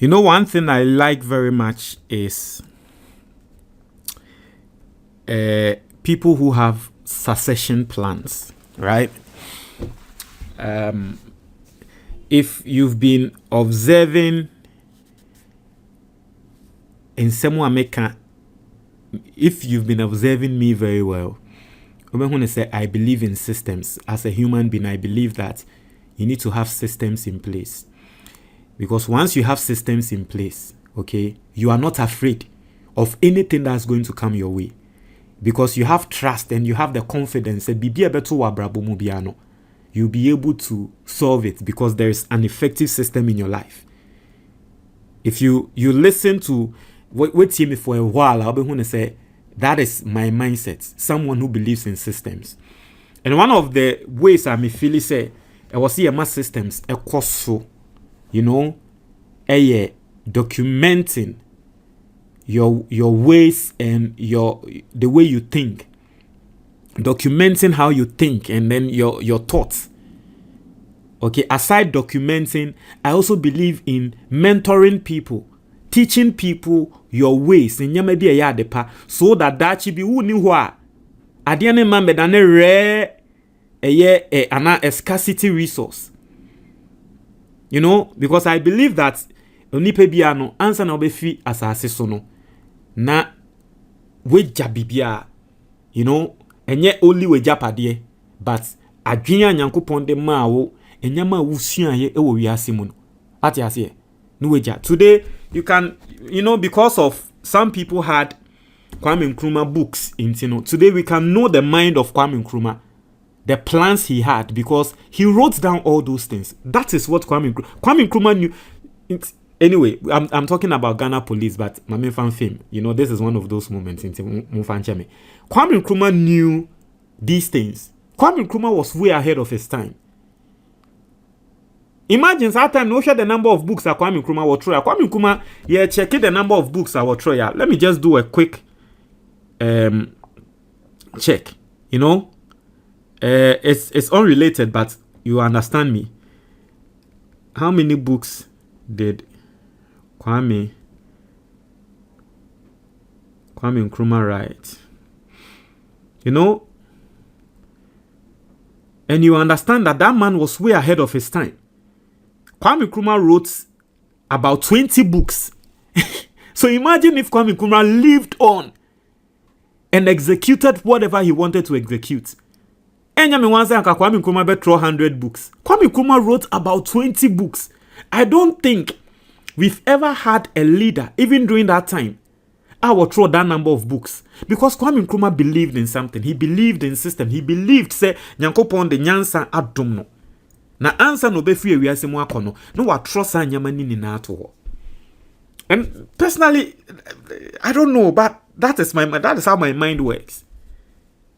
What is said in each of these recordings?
You know, one thing I like very much is people who have succession plans, right? If you've been observing in someone if you've been observing me very well, I'm going to say I believe in systems. As a human being, I believe that you need to have systems in place. Because once you have systems in place, okay, you are not afraid of anything that's going to come your way. Because you have trust and you have the confidence that you'll be able to solve it because there is an effective system in your life. If you listen to wait me for a while, I'll be going to say that is my mindset. Someone who believes in systems. And one of the ways I may feel is I was see my systems a course so, you know, documenting your ways and the way you think, documenting how you think and then your thoughts. Okay, aside documenting, I also believe in mentoring people, teaching people your ways in yamedi yadepa, so that be who knew what adiane mambe than a rare a scarcity resource. You know, because I believe that onipe biano answer na obefi asase so no na weja bibia, you know, enye only weja padie, but adwenya nyankopon de ma wo enyama wusua ye ewo wiase mu no ati ase no weja. Today you can, you know, because of some people had Kwame Nkrumah books in, you know, today we can know the mind of Kwame Nkrumah, the plans he had, because he wrote down all those things. That is what Kwame Nkrumah knew. Anyway, I'm talking about Ghana police, but my main fan fame, you know, this is one of those moments in Kwame Nkrumah knew these things. Kwame Nkrumah was way ahead of his time. Imagine that time, no share the number of books that Kwame Nkrumah will throw. Kwame Nkrumah, yeah, check the number of books I will throw. Yeah, let me just do a quick check. You know, it's unrelated, but you understand me. How many books did Kwame Nkrumah write? You know, and you understand that man was way ahead of his time. Kwame Nkrumah wrote about 20 books. So imagine if Kwame Nkrumah lived on and executed whatever he wanted to execute. And Kwame Nkrumah bet 100 books. Kwame Nkrumah wrote about 20 books. I don't think we've ever had a leader, even during that time, I will throw that number of books. Because Kwame Nkrumah believed in something. He believed in system. He believed, say, Nyankopon de nyansa adomno. Na answer no be free wiase mu akono no wa trust anyamani ni na ato. And personally, I don't know, but that is how my mind works.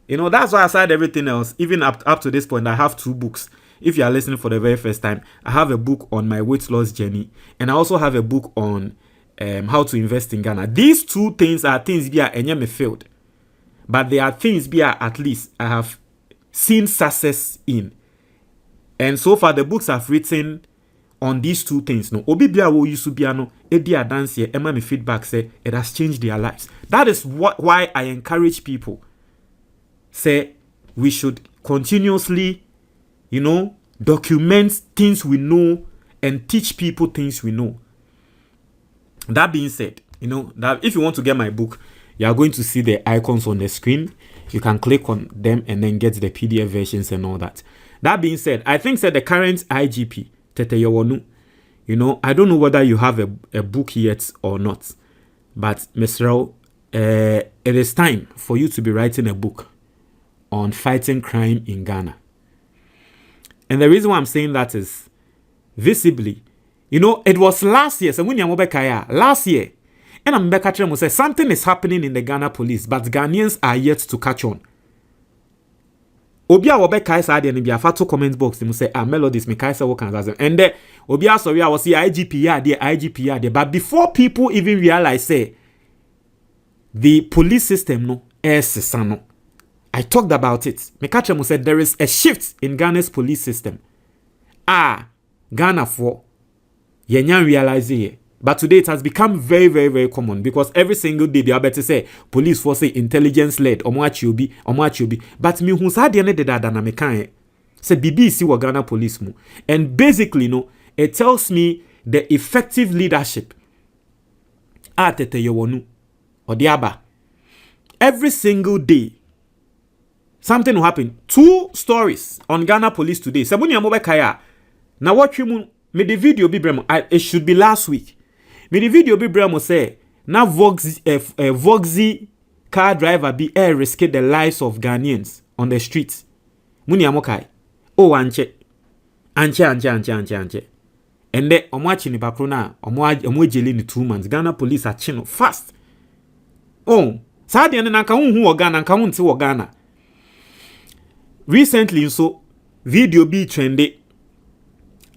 You know, that's why aside everything else, even up to this point, I have 2 books. If you are listening for the very first time, I have a book on my weight loss journey, and I also have a book on how to invest in Ghana. These 2 things are things be me failed, but they are things be at least I have seen success in. And so far, the books I've written on these 2 things, no, Obibia wo Yusubiano, Edia dance here, Emma me feedback say it has changed their lives. That is why I encourage people. Say we should continuously, you know, document things we know and teach people things we know. That being said, you know, that if you want to get my book, you are going to see the icons on the screen. You can click on them and then get the PDF versions and all that. That being said, I think that the current IGP, Tete Yowonu, you know, I don't know whether you have a book yet or not, but Mr. Rao, it is time for you to be writing a book on fighting crime in Ghana. And the reason why I'm saying that is visibly, you know, it was last year, so when you last year, and I'm back at say something is happening in the Ghana police, but Ghanaians are yet to catch on. Obia wobe kaisa ade ne bia fato comment box mu say melodies me kaisa wo kan and there obia sorry I was see IGP there, but before people even realize say the police system no sano, I talked about it. Me catch mu said there is a shift in Ghana's police system. Ghana for yenyan realize here But today it has become very, very, very common because every single day they are better say police force say intelligence led omo. But me who sa de ne de dada na me kan say BBC wa Ghana police mu. And basically it tells me the effective leadership atete yewonu odiaba. Every single day something will happen. 2 stories on Ghana police today. Sabuni amobe kaya. Na watch mu me the video bi bremo. It should be last week. Me the video bi bremo say na Voxy car driver be risk the lives of Ghanaians on the streets. Muni amokai. Oh anche. And then omo ni bakro na omo jeli ni 2 months. Ghana police are chino fast. Oh, sa de na nka hu wo Ghana nka hu nti wo Ghana. Recently so video be trendy.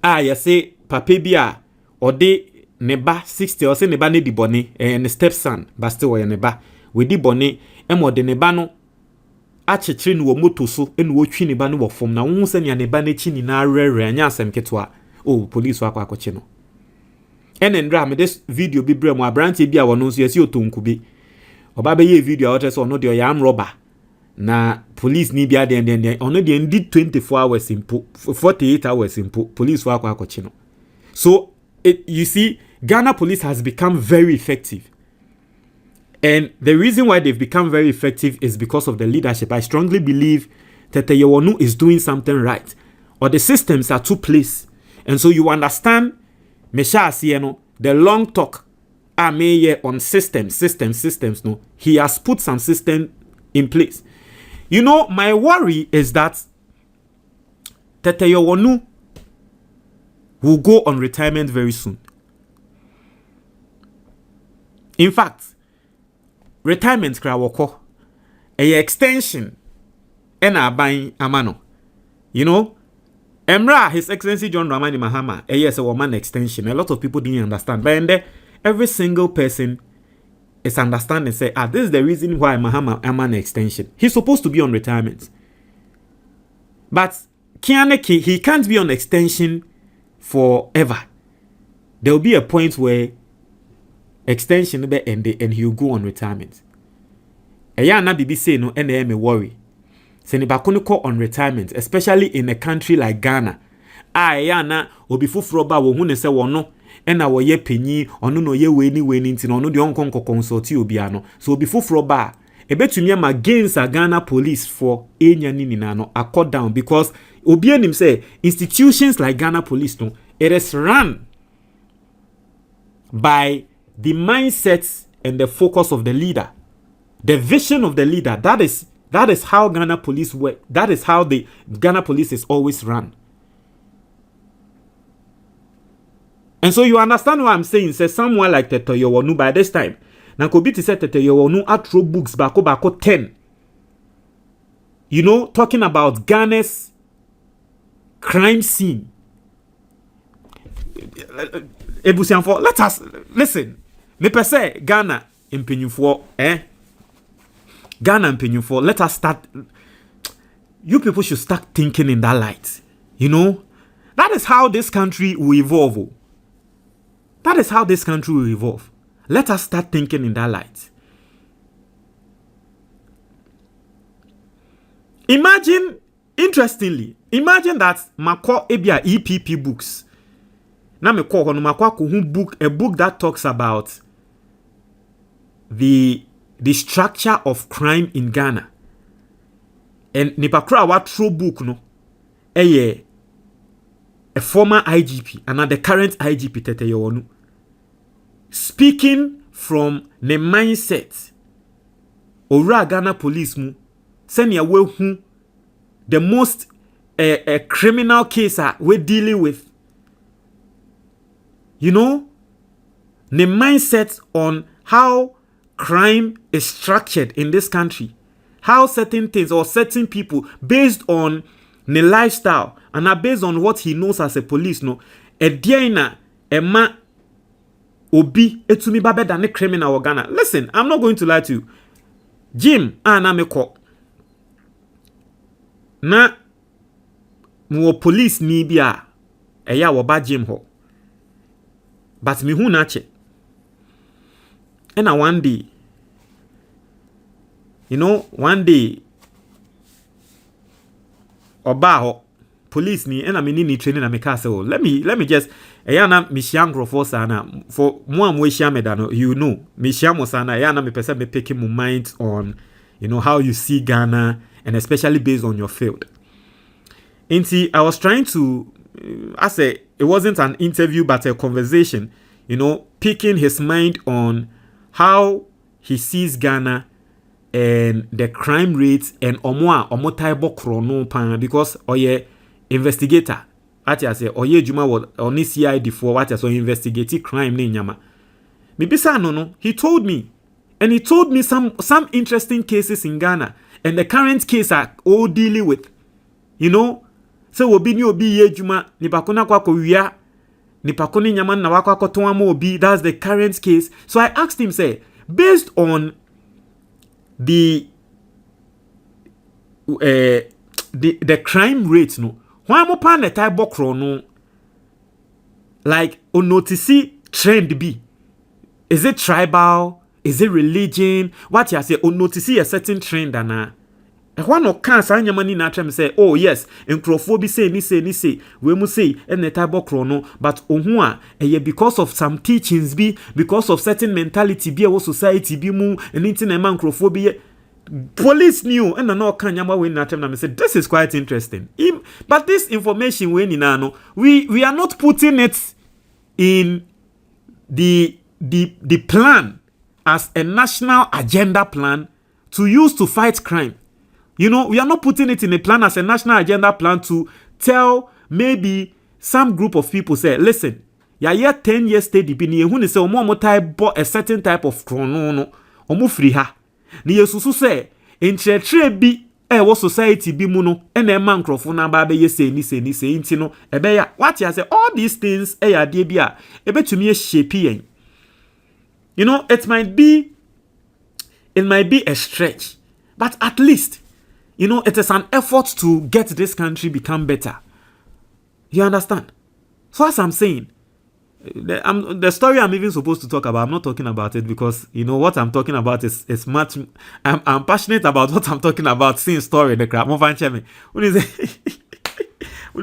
You say papa bia or de neba 60 or say neba ne di bone and stepson but still we neba we di bone emo de neba no achechire no moto so enu wo twi neba no wo fom na wo se ne neba na chi ni na rere anya asem ketwa oh police wa akwakoche no enendra me this video bi brem abrantie bi a wono so yesi otonkube oba be ye video a wote no de ya am robber na police ni bia den ono de ndi 24 hours impo 48 hours impo police wa akwakoche no. So you see Ghana police has become very effective, and the reason why they've become very effective is because of the leadership. I strongly believe that Yewonu is doing something right, or the systems are too place, and so you understand Mesha Asieno, the long talk on systems no, he has put some system in place. You know, my worry is that Tete Yewonu will go on retirement very soon. In fact, retirement kra woko a extension ena aban amano. You know, Emra, His Excellency John Dramani Mahama, yes, a woman extension. A lot of people didn't understand. But every single person is understanding say, this is the reason why Mahama am an extension. He's supposed to be on retirement. But Kianeki, he can't be on extension forever. There will be a point where extension will be ended and he'll go on retirement. Eya na bibi say no ene me worry. Se ni bakoni ko on retirement, especially in a country like Ghana. Eya na obi fufuro ba wo hu ne se wono ena wo ye panyi ono no ye weni nti no de onkonko consult obi ano. So obi fufuro ba ebetumi ama gains a Ghana police for enya ni no accord down because obi anim say institutions like Ghana police no it is run by the mindset and the focus of the leader, the vision of the leader. That is how Ghana police work. That is how the Ghana police is always run. And so you understand what I'm saying. Say someone like Tete Yewonu by this time. Now Kobiti said Tete Yewonu atro books bako 10. You know, talking about Ghana's crime scene. Ebusianfo, let us listen. Me per se Ghana impenyufo Ghana impenyufo. Let us start. You people should start thinking in that light. You know, that is how this country will evolve. That is how this country will evolve. Let us start thinking in that light. Interestingly, imagine that Mako Ebia EPP books. Now me call on a book that talks about the structure of crime in Ghana. And nipakra wa true book no a former IGP and the current IGP Tete Yewonu speaking from the mindset ora Ghana police mu senior we hu the most criminal case we're dealing with. You know, the mindset on how crime is structured in this country, how certain things or certain people based on the lifestyle and are based on what he knows as a police no e diana e ma obi etumi ba better than criminal or Ghana. Listen, I'm not going to lie to you. Jim anameko na mo police ni bia e ya wo ba Jim ho. But me hu na che And one day, one day, Oba police ni and I mean training and make say, let me just ayana mishiangro for sana for more medano, mishiamo sana ayana me person me picking my mind on how you see Ghana, and especially based on your field. And I was trying to I say it wasn't an interview but a conversation, picking his mind on how he sees Ghana and the crime rates and omo taibo chrono pan, because investigator what I say juma was on CID for what I so investigating crime ni nyama. Mibisa no he told me, and he told me some interesting cases in Ghana, and the current case are all dealing with so obi ni obi ye juma ni pakona kwa wia ni pakoni nyama na wakwa kotonwa mo obi. That's the current case. So I asked him, say, based on the crime rate why mo pan the type bokro like notice trend be, is it tribal, is it religion, what you say notice a certain trend and one no can say nyama ni na try me say, oh yes, nkrofo bi say ni we mu say and the type bokro but ohun a because of some teachings be, because of certain mentality be our society be mu anything a man nkrofo bi. Police knew, and no kanyama when na me said this is quite interesting. But this information we are not putting it in the plan as a national agenda plan to use to fight crime. We are not putting it in a plan as a national agenda plan to tell maybe some group of people say, listen, ya 10 years steady bi ni ehun say omo type a certain type of chrono no omo free ha. Ni yesusu say enchretre bi wo society bi mu no e na man nkrofo na ba be ye say ni inti no e be ya what you say all these things ya de bi a e betumi e shape yen. It might be a stretch, but at least it is an effort to get this country become better. You understand? So as I'm saying, the story I'm even supposed to talk about, I'm not talking about it because what I'm talking about is much. I'm passionate about what I'm talking about. Seeing story the crap. When you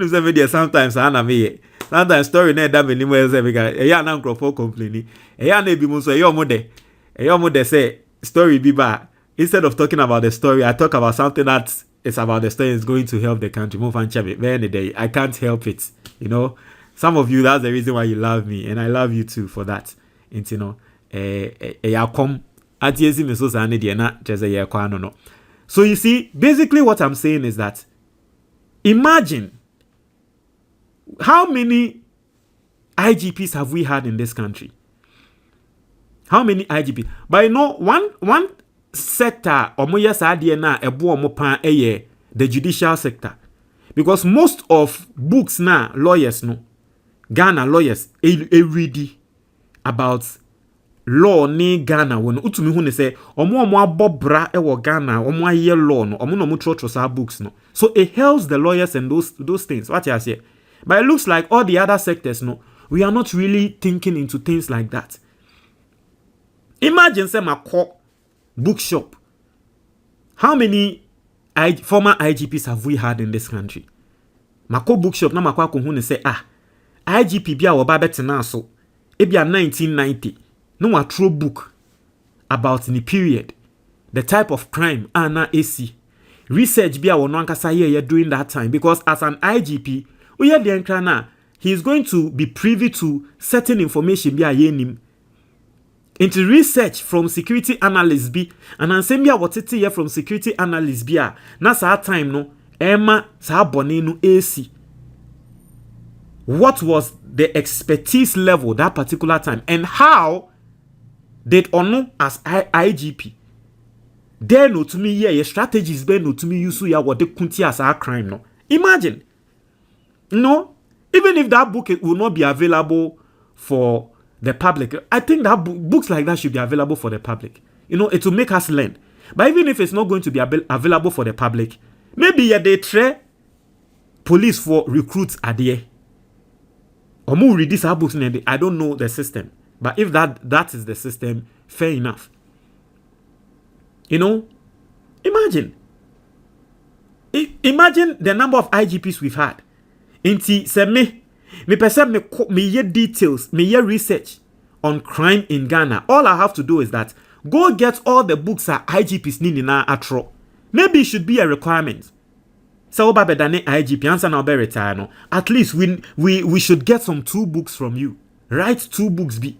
say media sometimes sometimes story na that many ways because na nkrofo complaining. Na be mo so mode say story be bad. Instead of talking about the story, I talk about something that is about the story is going to help the country. I can't help it. Some of you, that's the reason why you love me, and I love you too for that. And so you see, basically what I'm saying is that imagine how many IGPs have we had in this country? How many IGPs? But one sector the judicial sector, because most of books now lawyers Ghana lawyers read about law ni Ghana when utumi hu ne say omo abobra wo Ghana omo aye law no omo no mo trotro books no, so it helps the lawyers and those things what you say. But it looks like all the other sectors we are not really thinking into things like that. Imagine say Mako bookshop, how many former IGPs have we had in this country? Mako bookshop na Mako ko hu ne say IGP bia wo ba betena so e bia 1990 no wa throw book about the period, the type of crime na AC research bia wo no ankasa ye during that time, because as an IGP we hear the enkra na he is going to be privy to certain information bia ye nim into research from security analysts bi and ansem bia wotete here from security analysts bia na sa time no ema sa bone no AC. What was the expertise level that particular time, and how did Ono as IGP there no to me your strategies be no to me use ya what the kunti as our crime no. Imagine, even if that book will not be available for the public, I think that books like that should be available for the public. It will make us learn. But even if it's not going to be available for the public, maybe they try police for recruits are there. Or more read these books, I don't know the system. But if that is the system, fair enough. You know, imagine the number of IGPs we've had. Inti say me person me hear details, me hear research on crime in Ghana. All I have to do is that go get all the books that IGPs need in our atro. Maybe it should be a requirement. So oba bedane IGP answer now be retire no. At least we should get some 2 books from you. Write 2 books be.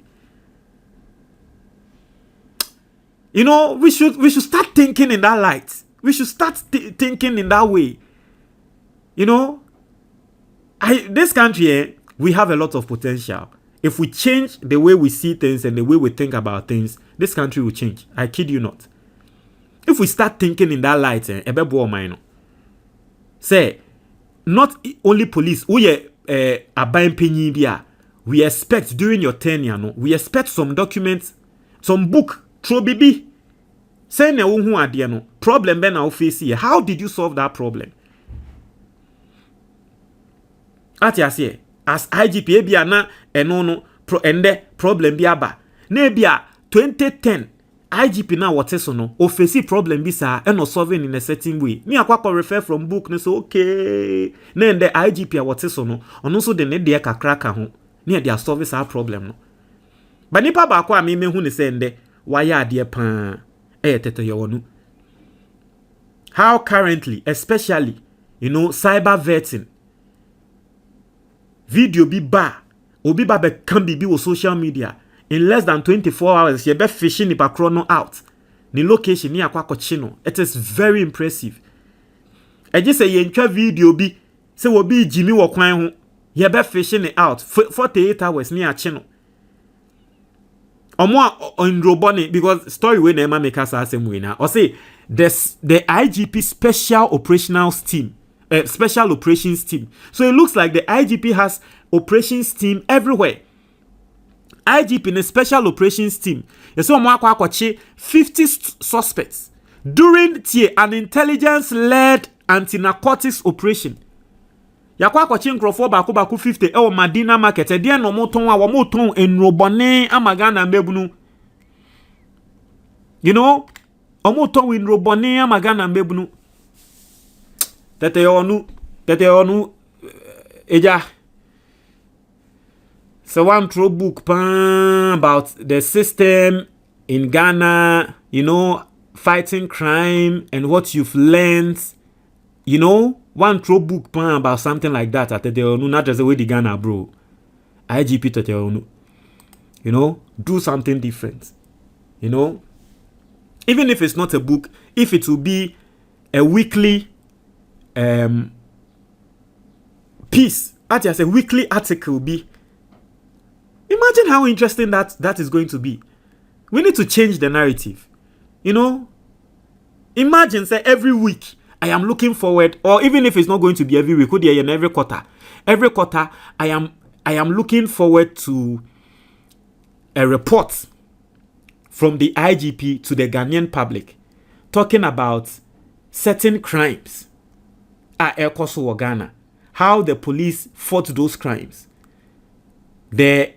You know, we should start thinking in that light. We should start thinking in that way. You know, this country, we have a lot of potential. If we change the way we see things and the way we think about things, this country will change. I kid you not. If we start thinking in that light, say, not only police, we expect during your tenure, no, we expect some documents, some book, throw BB. Say no problem ben now face here. How did you solve that problem? As IGP bia na no problem bi aba. Na bia 2010 IGP na what so no o face problem bi sa e no solving in a certain way. Me akwa refer from book no so okay. Na the IGP a what so no ono so de ne de kakra ka ho. Na de solve that problem no. Ba nipa ba kwa me hu ne say nde why ade pa how currently, especially, you know, cyber vetting, video be bar, obi ba can be with social media in less than 24 hours. You be fishing the chrono out. The location near Kwakochino. It is very impressive. I just say you video be say will be Jimmy Wakwan. You be fishing it out 48 hours near Chino. Or more on Roboni, because story when Emma make us same way now. Or say the IGP special operations team. So it looks like the IGP has operations team everywhere. IGP in a special operations team. You saw more 50 suspects during an intelligence-led anti-narcotics operation. Yakwa kwa chinkrofo baku 50 Madina market e dia no moton a wo moton enrobone amagana mbebunu. You know, omoton enrobone amagana mbebunu. Tete onu eja. So one throw book about the system in Ghana, you know, fighting crime and what you've learned, you know. One throw book about something like that. Not just the way the Ghana bro. IGP you know, do something different. You know, even if it's not a book, if it will be a weekly piece, as a weekly article be. Imagine how interesting that is going to be. We need to change the narrative. You know, imagine say every week I am looking forward, or even if it's not going to be every week, could be every quarter. Every quarter, I am looking forward to a report from the IGP to the Ghanaian public talking about certain crimes at El Koso, Ghana, how the police fought those crimes, the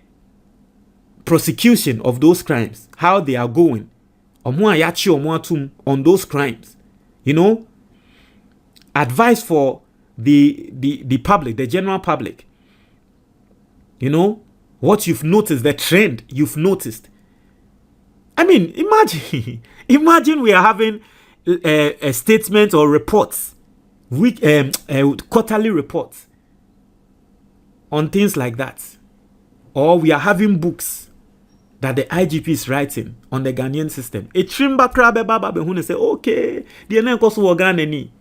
prosecution of those crimes, how they are going, on those crimes, you know. Advice for the public, the general public. You know, what you've noticed, the trend you've noticed. I mean, imagine we are having a statement or reports, quarterly reports on things like that. Or we are having books that the IGP is writing on the Ghanaian system. A trimba krabe baba behune say, okay, the ene koso Ghana ni.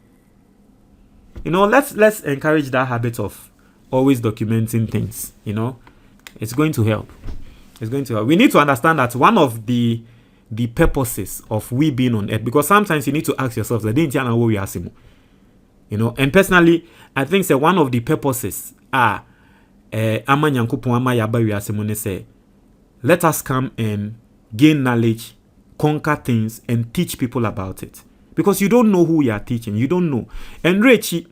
You know, let's encourage that habit of always documenting things. You know, it's going to help. It's going to help. We need to understand that one of the purposes of we being on earth, because sometimes you need to ask yourself, you know, and personally, I think that one of the purposes are let us come and gain knowledge, conquer things, and teach people about it. Because you don't know who you are teaching. You don't know. And Rechi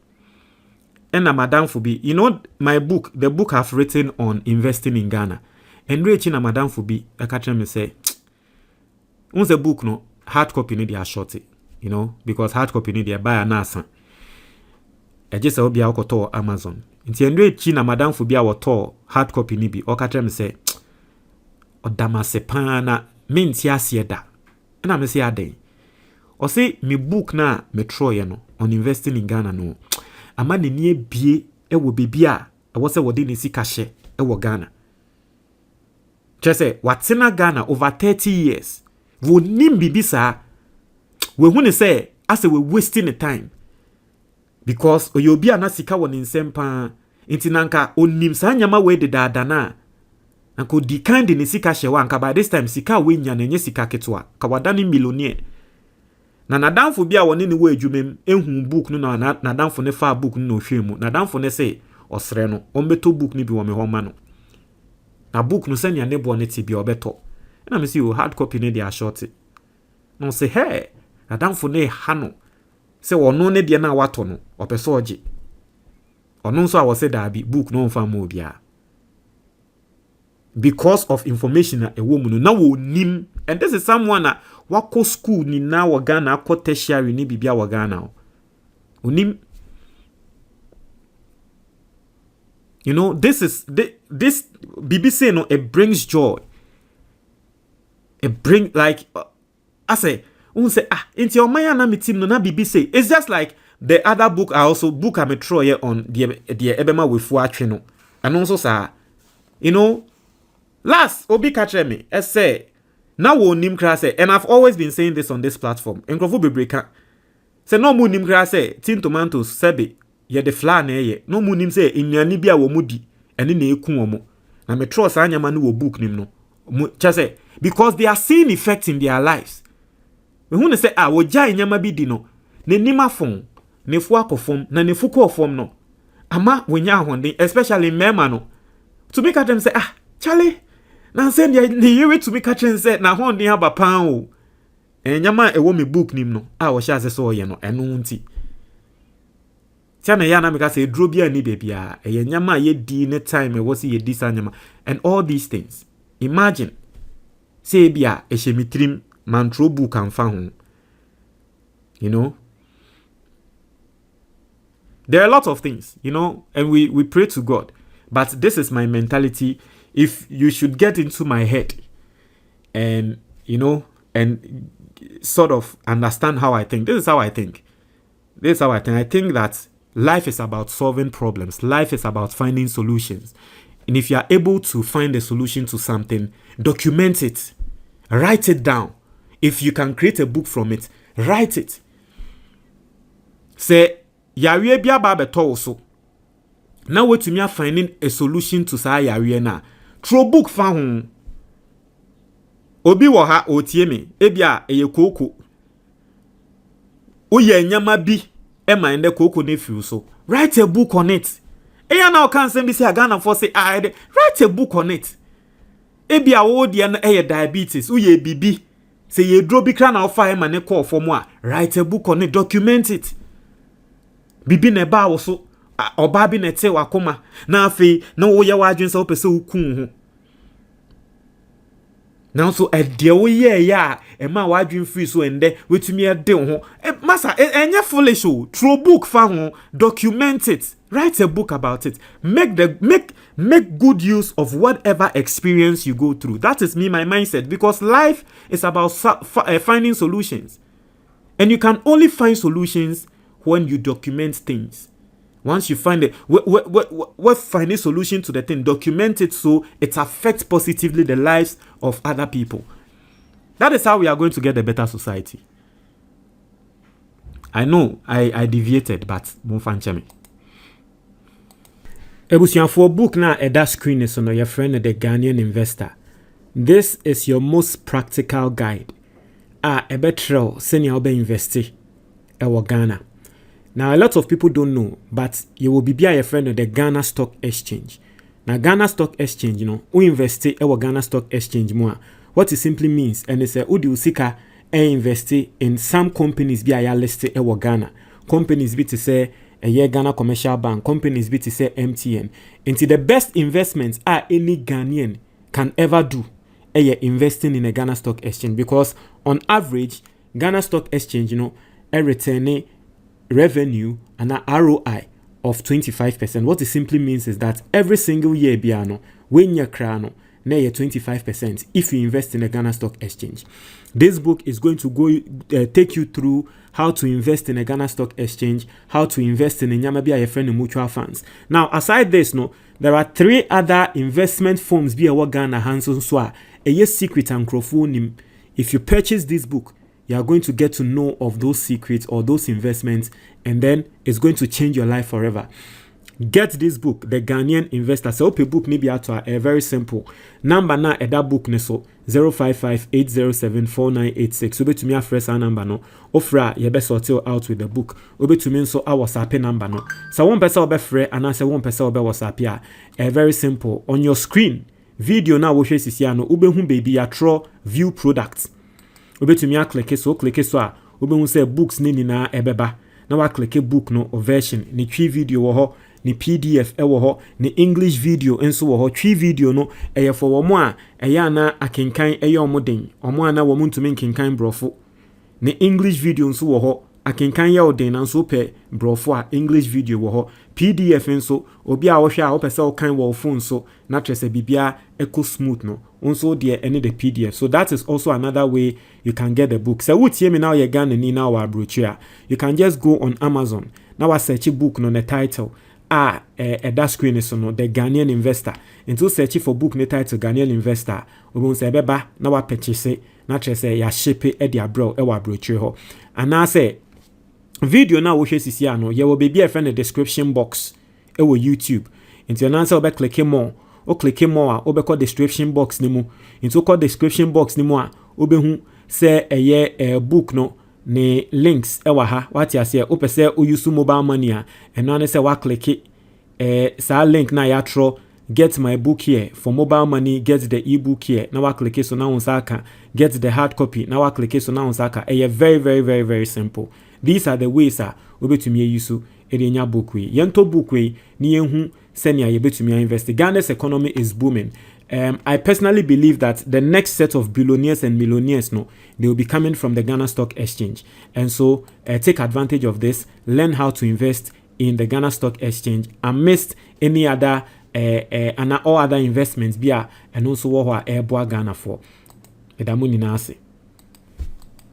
and Madame Fubi, you know, my book, the book I've written on investing in Ghana. and reaching a madam for be a catcher me say, once a book no hard copy need a short, you know, because hard copy need a buy a nasa. I just will be out to Amazon. Inti and reaching a madam for be our tour hard copy need be or catcher me say, o damasepana means yasieda. And I'm say a day. Or say me book na me troye no on investing in Ghana no. A man in ye be e wo bibia e wo se wodi ne sika hye e wo Ghana. Chese watsena Ghana over 30 years. Wo nim bibi sa we hu ne say ase we wasting the time. Because oyobi ana sika won nsem pa nti nanka onim sa nyama we de dada na anko di kind ne sika hye wa anka by this time sika we nya na nye sika ketwa ka wadane millionaire. Na nadamfo bia woni ne wo adwumem ehun book no na nadamfo ne fa book no hwemu nadamfo ne say osre no ombeto book ni bi wo me ho ma no na book no sanya ne bo ne ti bia obeto na me say o hard copy ne dia short no say hey nadamfo ne ha no say wono ne de na wato no opeso oje ono nso a wo say da bi book no mfa ma obia because of information a woman na wo nim. And this is someone that wako school ni na wa Ghana ako tertiary ni bibia wa Ghana unim. You know, this BBC no, it brings joy. It bring like I say unse into your maya na mitim no na BBC. It's just like the other book I also book a metro here on the ebema with fuatwe no. And also sa you know last obi catch me I say now we nim kra say, and I've always been saying this on this platform. Enkrofo bebreka say no mu nim kra say tin tomatoes sebe ye the flour na ye no mu nim say enuane bia wo mudi ene na eku wo mo na me trust anyama no wo book nim no mu say because they are seeing effect in their lives. We hu ne say wo ja anyama bi di no ne nim afon ne fu akofom na ne fu ko ofom no ama wonya ahonde especially mema no to make them say Charlie na send the year to me catching said na hon ni aba pan o enyama e wo me book nim no wo sha se so ye no eno nti tia na ya na me ka say dro bia ni bebia e nyama ye di ne time e wo se ye di sa nyama and all these things. Imagine say bia e shemitrim mantro book an fa ho, you know. There are a lot of things, you know, and we pray to God, but this is my mentality. If you should get into my head and, you know, and sort of understand how I think. This is how I think. I think that life is about solving problems. Life is about finding solutions. And if you are able to find a solution to something, document it. Write it down. If you can create a book from it, write it. Say, yare bia ba beto also. Now what me finding a solution to sa yare na. Throw book fa ho. Obi wo ha otie me. Ebia eye koko. Oye nyama bi e mind the koko ne fiu so. Write a book on it. Eya na o kan sem bi say Ghana for say write a book on it. Ebia wo de na eye diabetes, oye bibi. Say ye dro bi kra na ofa e ma ne call for mo a. Write a book on it, document it. Bibi ne ba wo so oba bi nete wakoma na afi na wo ye wadwen se opese ukun ho na so ede wo ye ya e ma wadwen free so ende wetumi ede ho masa enye foolish o throw book fa ho, document it, write a book about it, make good use of whatever experience you go through. That is my mindset, because life is about finding solutions, and you can only find solutions when you document things. Once you find it, what find a solution to the thing, document it so it affects positively the lives of other people. That is how we are going to get a better society. I know I deviated, but monfancheme. Ebusian for book now at that screen is on your friend the Ghanaian investor. This is your most practical guide. A better senior be investi ewa Ghana. Now, a lot of people don't know, but you will be a friend of the Ghana Stock Exchange. Now, Ghana Stock Exchange, you know, we invest in our Ghana Stock Exchange more. What it simply means, and it's a Udiusika invest in some companies be a listed in Ghana. Companies be to say a year Ghana Commercial Bank, companies be to say MTN. Into the best investments are any Ghanaian can ever do investing in a Ghana Stock Exchange, because on average Ghana Stock Exchange, return revenue and a ROI of 25%. What it simply means is that every single year biano when you crano na 25% if you invest in a Ghana Stock Exchange. This book is going to go take you through how to invest in a Ghana Stock Exchange, how to invest in Nyamabia your friend mutual funds. Now, aside this, there are 3 other investment firms be a Ghana Hanson Swa, a yes secret and crowdfunding. If you purchase this book, you are going to get to know of those secrets or those investments, and then it's going to change your life forever. Get this book, The Ghanaian Investor. So open book maybe at a very simple number na that book neso 055-807-4986. Obe to me a fresh number no. Ofra ye best sort out with the book. Obe to me so our WhatsApp number no. So one person obe free and answer one person obe WhatsApp ya. Very simple. On your screen, video na wo hwe sisia no obe hu baby ya draw view products. Obe to me a click so a obe hu say books ni na ebeba. Na wa click book no o version ni twi video wo ho. Ni PDF ewo ho, ni English video enso wo ho. Twi video no eye for wo mo a eye na akenkan eye omoden. Omo ana wo ntumi nkenkan brofo. Ni English video enso wo ho, akenkan ye oden na nso pe brofo a English video wo ho. PDF enso obi a wo hwe a wo pese wo kan wo phone so na trese bibia eco smooth no. Also there any the PDF. So that is also another way you can get the book. So what me now you Ghana ni now our brochure. You can just go on Amazon. Now I search a book no the title. That screen is no The Ghanaian Investor. Into search for book ne title Ghanaian Investor. Obon say beba na wa purchase na say ya ship e dia bro e wa brochure ho. And I say video na wo hwe sisia no ye wo be a friend the description box e wo YouTube. Into na say obe click more. O click more obe call description box ni mu. Into call description box ni mu a obe hu say eye book no ne links ewa ha what ya say opese o use mobile money a eno ne say wa click sa link na ya tro get my book here for mobile money, get the ebook here na wa click so na unsaka get the hard copy na wa click so na unsaka very very very very simple. These are the ways obetumi use enya book we yento book we ni yehu senia yebetumi invest. Ghana's economy is booming. I personally believe that the next set of billionaires and millionaires, they will be coming from the Ghana Stock Exchange. And so take advantage of this, learn how to invest in the Ghana Stock Exchange amidst any other and all other investments, and also what Ghana for. Edamuni nase.